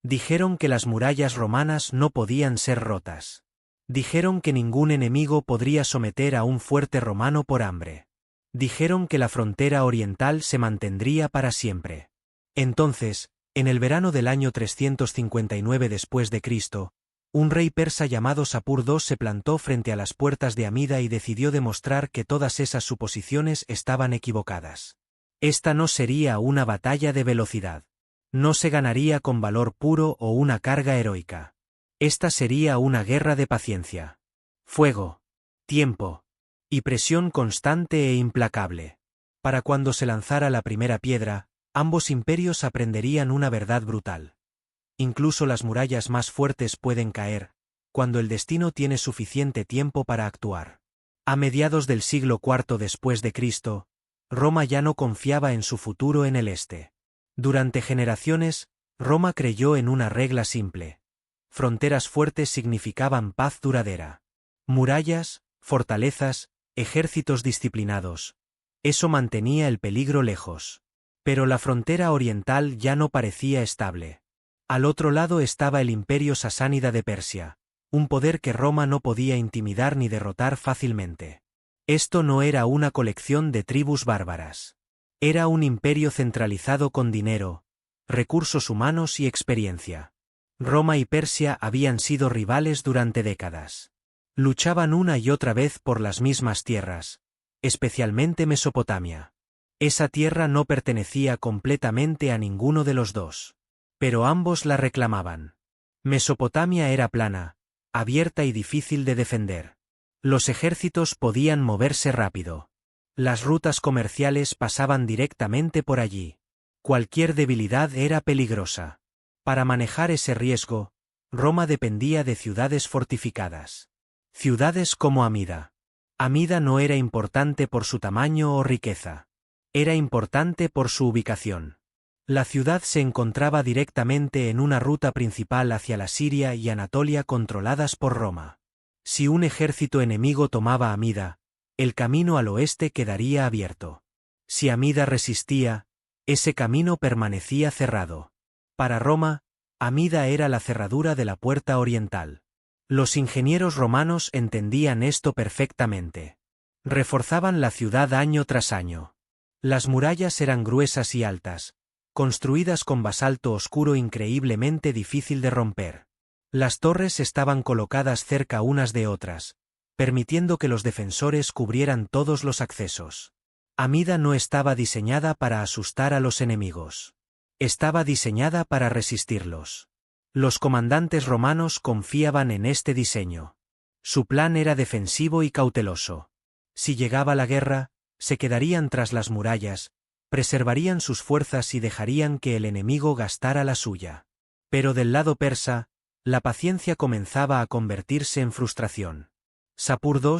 Dijeron que las murallas romanas no podían ser rotas. Dijeron que ningún enemigo podría someter a un fuerte romano por hambre. Dijeron que la frontera oriental se mantendría para siempre. Entonces, en el verano del año 359 después de Cristo, un rey persa llamado Sapur II se plantó frente a las puertas de Amida y decidió demostrar que todas esas suposiciones estaban equivocadas. Esta no sería una batalla de velocidad. No se ganaría con valor puro o una carga heroica. Esta sería una guerra de paciencia. Fuego, tiempo y presión constante e implacable. Para cuando se lanzara la primera piedra, ambos imperios aprenderían una verdad brutal. Incluso las murallas más fuertes pueden caer, cuando el destino tiene suficiente tiempo para actuar. A mediados del siglo IV después de Cristo, Roma ya no confiaba en su futuro en el este. Durante generaciones, Roma creyó en una regla simple. Fronteras fuertes significaban paz duradera. Murallas, fortalezas, ejércitos disciplinados. Eso mantenía el peligro lejos. Pero la frontera oriental ya no parecía estable. Al otro lado estaba el imperio sasánida de Persia, un poder que Roma no podía intimidar ni derrotar fácilmente. Esto no era una colección de tribus bárbaras. Era un imperio centralizado con dinero, recursos humanos y experiencia. Roma y Persia habían sido rivales durante décadas. Luchaban una y otra vez por las mismas tierras, especialmente Mesopotamia. Esa tierra no pertenecía completamente a ninguno de los dos. Pero ambos la reclamaban. Mesopotamia era plana, abierta y difícil de defender. Los ejércitos podían moverse rápido. Las rutas comerciales pasaban directamente por allí. Cualquier debilidad era peligrosa. Para manejar ese riesgo, Roma dependía de ciudades fortificadas. Ciudades como Amida. Amida no era importante por su tamaño o riqueza. Era importante por su ubicación. La ciudad se encontraba directamente en una ruta principal hacia la Siria y Anatolia controladas por Roma. Si un ejército enemigo tomaba Amida, el camino al oeste quedaría abierto. Si Amida resistía, ese camino permanecía cerrado. Para Roma, Amida era la cerradura de la puerta oriental. Los ingenieros romanos entendían esto perfectamente. Reforzaban la ciudad año tras año. Las murallas eran gruesas y altas, construidas con basalto oscuro increíblemente difícil de romper. Las torres estaban colocadas cerca unas de otras, permitiendo que los defensores cubrieran todos los accesos. Amida no estaba diseñada para asustar a los enemigos. Estaba diseñada para resistirlos. Los comandantes romanos confiaban en este diseño. Su plan era defensivo y cauteloso. Si llegaba la guerra, se quedarían tras las murallas, preservarían sus fuerzas y dejarían que el enemigo gastara la suya. Pero del lado persa, la paciencia comenzaba a convertirse en frustración. Sapur II,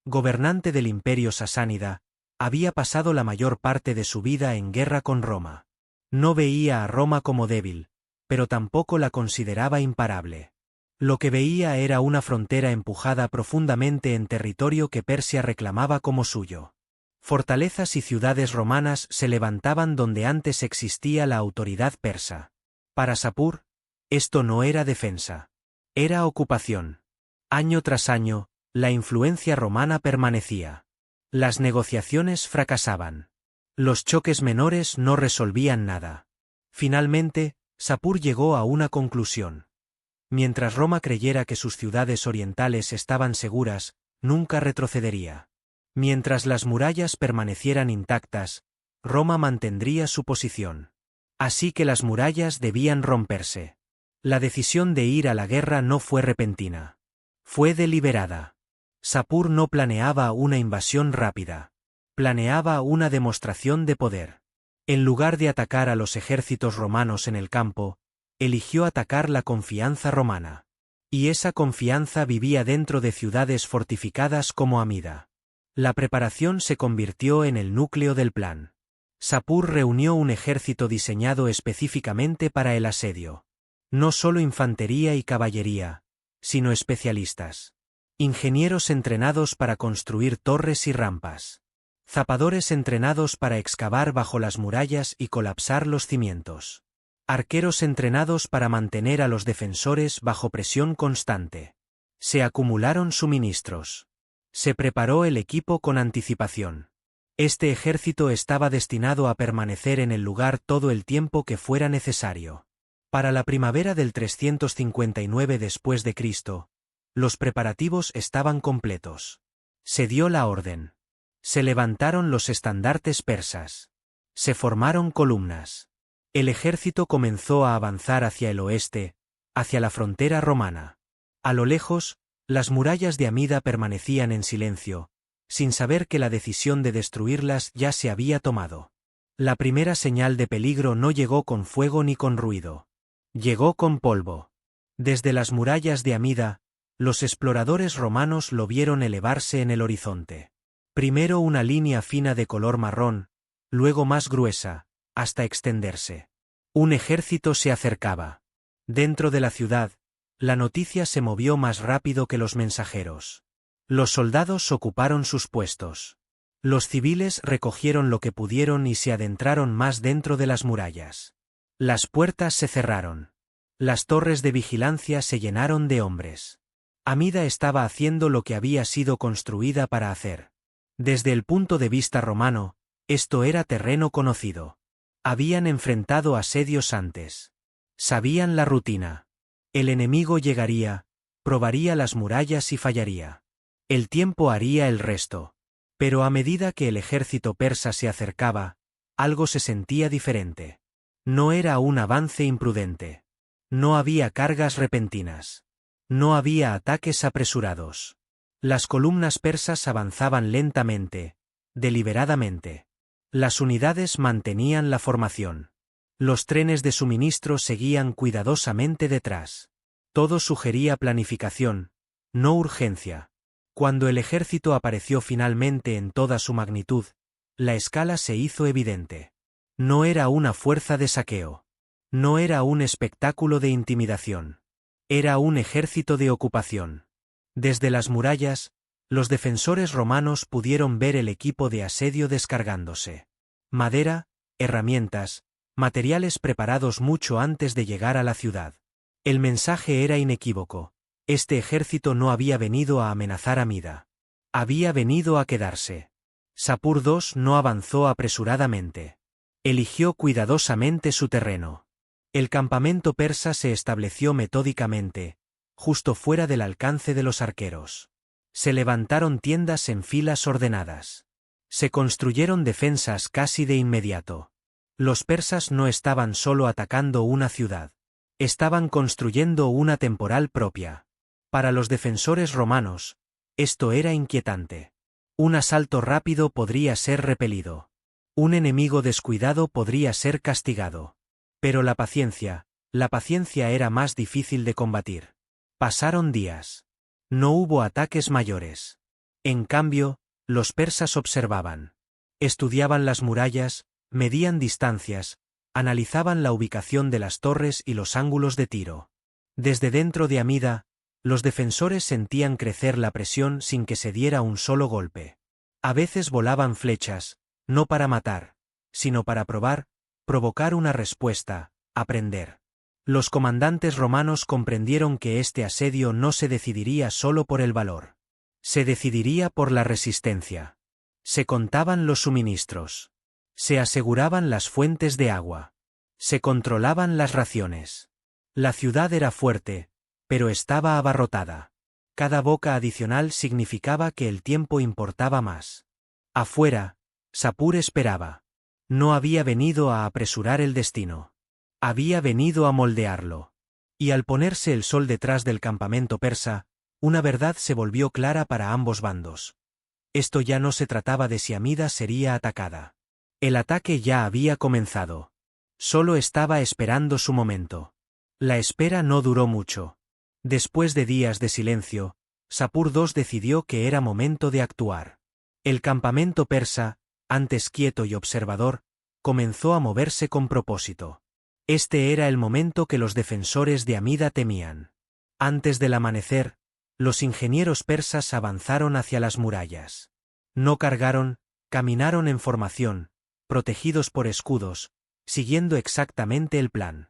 gobernante del imperio sasánida, había pasado la mayor parte de su vida en guerra con Roma. No veía a Roma como débil, pero tampoco la consideraba imparable. Lo que veía era una frontera empujada profundamente en territorio que Persia reclamaba como suyo. Fortalezas y ciudades romanas se levantaban donde antes existía la autoridad persa. Para Sapur, esto no era defensa. Era ocupación. Año tras año, la influencia romana permanecía. Las negociaciones fracasaban. Los choques menores no resolvían nada. Finalmente, Sapur llegó a una conclusión. Mientras Roma creyera que sus ciudades orientales estaban seguras, nunca retrocedería. Mientras las murallas permanecieran intactas, Roma mantendría su posición. Así que las murallas debían romperse. La decisión de ir a la guerra no fue repentina. Fue deliberada. Sapur no planeaba una invasión rápida. Planeaba una demostración de poder. En lugar de atacar a los ejércitos romanos en el campo, eligió atacar la confianza romana. Y esa confianza vivía dentro de ciudades fortificadas como Amida. La preparación se convirtió en el núcleo del plan. Sapur reunió un ejército diseñado específicamente para el asedio. No solo infantería y caballería, sino especialistas. Ingenieros entrenados para construir torres y rampas. Zapadores entrenados para excavar bajo las murallas y colapsar los cimientos. Arqueros entrenados para mantener a los defensores bajo presión constante. Se acumularon suministros. Se preparó el equipo con anticipación. Este ejército estaba destinado a permanecer en el lugar todo el tiempo que fuera necesario. Para la primavera del 359 después de Cristo, los preparativos estaban completos. Se dio la orden. Se levantaron los estandartes persas. Se formaron columnas. El ejército comenzó a avanzar hacia el oeste, hacia la frontera romana. A lo lejos, las murallas de Amida permanecían en silencio, sin saber que la decisión de destruirlas ya se había tomado. La primera señal de peligro no llegó con fuego ni con ruido. Llegó con polvo. Desde las murallas de Amida, los exploradores romanos lo vieron elevarse en el horizonte. Primero una línea fina de color marrón, luego más gruesa, hasta extenderse. Un ejército se acercaba. Dentro de la ciudad, la noticia se movió más rápido que los mensajeros. Los soldados ocuparon sus puestos. Los civiles recogieron lo que pudieron y se adentraron más dentro de las murallas. Las puertas se cerraron. Las torres de vigilancia se llenaron de hombres. Amida estaba haciendo lo que había sido construida para hacer. Desde el punto de vista romano, esto era terreno conocido. Habían enfrentado asedios antes. Sabían la rutina. El enemigo llegaría, probaría las murallas y fallaría. El tiempo haría el resto. Pero a medida que el ejército persa se acercaba, algo se sentía diferente. No era un avance imprudente. No había cargas repentinas. No había ataques apresurados. Las columnas persas avanzaban lentamente, deliberadamente. Las unidades mantenían la formación. Los trenes de suministro seguían cuidadosamente detrás. Todo sugería planificación, no urgencia. Cuando el ejército apareció finalmente en toda su magnitud, la escala se hizo evidente. No era una fuerza de saqueo. No era un espectáculo de intimidación. Era un ejército de ocupación. Desde las murallas, los defensores romanos pudieron ver el equipo de asedio descargándose. Madera, herramientas, materiales preparados mucho antes de llegar a la ciudad. El mensaje era inequívoco. Este ejército no había venido a amenazar a Amida. Había venido a quedarse. Sapur II no avanzó apresuradamente. Eligió cuidadosamente su terreno. El campamento persa se estableció metódicamente, justo fuera del alcance de los arqueros. Se levantaron tiendas en filas ordenadas. Se construyeron defensas casi de inmediato. Los persas no estaban solo atacando una ciudad. Estaban construyendo una temporal propia. Para los defensores romanos, esto era inquietante. Un asalto rápido podría ser repelido. Un enemigo descuidado podría ser castigado. Pero la paciencia era más difícil de combatir. Pasaron días. No hubo ataques mayores. En cambio, los persas observaban. Estudiaban las murallas, medían distancias, analizaban la ubicación de las torres y los ángulos de tiro. Desde dentro de Amida, los defensores sentían crecer la presión sin que se diera un solo golpe. A veces volaban flechas, no para matar, sino para provocar una respuesta, aprender. Los comandantes romanos comprendieron que este asedio no se decidiría solo por el valor. Se decidiría por la resistencia. Se contaban los suministros. Se aseguraban las fuentes de agua. Se controlaban las raciones. La ciudad era fuerte, pero estaba abarrotada. Cada boca adicional significaba que el tiempo importaba más. Afuera, Sapur esperaba. No había venido a apresurar el destino. Había venido a moldearlo. Y al ponerse el sol detrás del campamento persa, una verdad se volvió clara para ambos bandos. Esto ya no se trataba de si Amida sería atacada. El ataque ya había comenzado. Solo estaba esperando su momento. La espera no duró mucho. Después de días de silencio, Sapur II decidió que era momento de actuar. El campamento persa, antes quieto y observador, comenzó a moverse con propósito. Este era el momento que los defensores de Amida temían. Antes del amanecer, los ingenieros persas avanzaron hacia las murallas. No cargaron, caminaron en formación, protegidos por escudos, siguiendo exactamente el plan.